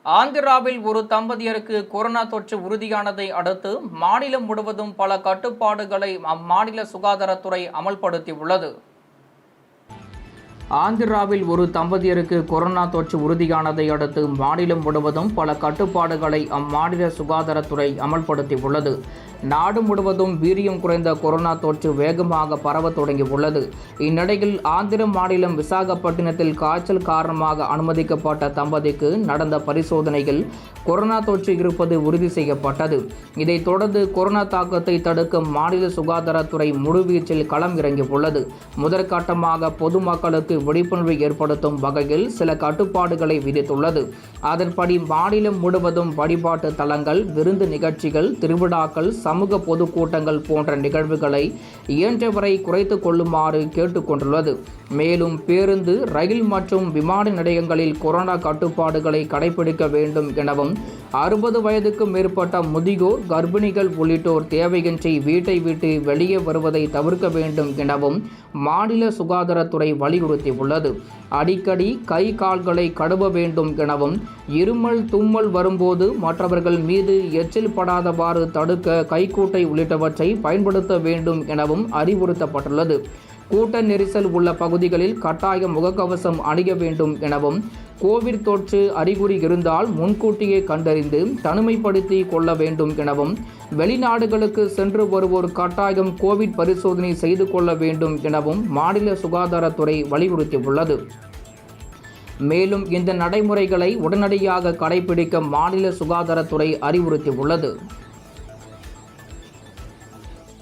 ஆந்திராவில் ஒரு தம்பதியருக்கு கொரோனா தொற்று உறுதியானதை அடுத்து மாநிலம் முழுவதும் பல கட்டுப்பாடுகளை அம்மாநில சுகாதாரத்துறை அமல்படுத்தியுள்ளது. ஆந்திராவில் ஒரு தம்பதியருக்கு கொரோனா தொற்று உறுதியானதை அடுத்து மாநிலம் முழுவதும் பல கட்டுப்பாடுகளை அம்மாநில சுகாதாரத்துறை அமல்படுத்தியுள்ளது. நாடு முழுவதும் வீரியம் குறைந்த கொரோனா தொற்று வேகமாக பரவ தொடங்கியுள்ளது. இந்நிலையில் ஆந்திர மாநிலம் விசாகப்பட்டினத்தில் காய்ச்சல் காரணமாக அனுமதிக்கப்பட்ட தம்பதிக்கு நடந்த பரிசோதனையில் கொரோனா தொற்று இருப்பது உறுதி செய்யப்பட்டது. இதைத் தொடர்ந்து கொரோனா தாக்கத்தை தடுக்க மாநில சுகாதாரத்துறை முழுவீச்சில் களம் இறங்கியுள்ளது. முதற்கட்டமாக பொதுமக்களுக்கு விழிப்புணர்வு ஏற்படுத்தும் வகையில் சில கட்டுப்பாடுகளை விதித்துள்ளது. அதன்படி மாநிலம் முழுவதும் வழிபாட்டு தலங்கள், விருந்து நிகழ்ச்சிகள், திருவிழாக்கள், சமூக பொதுக்கூட்டங்கள் போன்ற நிகழ்வுகளை இயன்றவரை குறைத்துக் கொள்ளுமாறு கேட்டுக்கொண்டுள்ளது. மேலும் பேருந்து, ரயில் மற்றும் விமான நிலையங்களில் கொரோனா கட்டுப்பாடுகளை கடைபிடிக்க வேண்டும் எனவும் 60 வயதுக்கு மேற்பட்ட முதியோர், கர்ப்பிணிகள் உள்ளிட்டோர் தேவையின்றி வீட்டை விட்டு வெளியே வருவதை தவிர்க்க வேண்டும் எனவும் மாநில சுகாதாரத்துறை வலியுறுத்தியுள்ளது. அடிக்கடி கை கால்களை கழுவ வேண்டும் எனவும், இருமல், தும்மல் வரும்போது மற்றவர்கள் மீது எச்சில் படாதவாறு தடுக்க கைக்கூட்டை உள்ளிட்டவற்றை பயன்படுத்த வேண்டும் எனவும் அறிவுறுத்தப்பட்டுள்ளது. கூட்ட நெரிசல் உள்ள பகுதிகளில் கட்டாயம் முகக்கவசம் அணிய வேண்டும் எனவும், கோவிட் தொற்று அறிகுறி இருந்தால் முன்கூட்டியே கண்டறிந்து தனிமைப்படுத்தி கொள்ள வேண்டும் எனவும், வெளிநாடுகளுக்கு சென்று வருவோர் கட்டாயம் கோவிட் பரிசோதனை செய்து கொள்ள வேண்டும் எனவும் மாநில சுகாதாரத்துறை வலியுறுத்தியுள்ளது. மேலும் இந்த நடைமுறைகளை உடனடியாக கடைபிடிக்க மாநில சுகாதாரத்துறை அறிவுறுத்தியுள்ளது.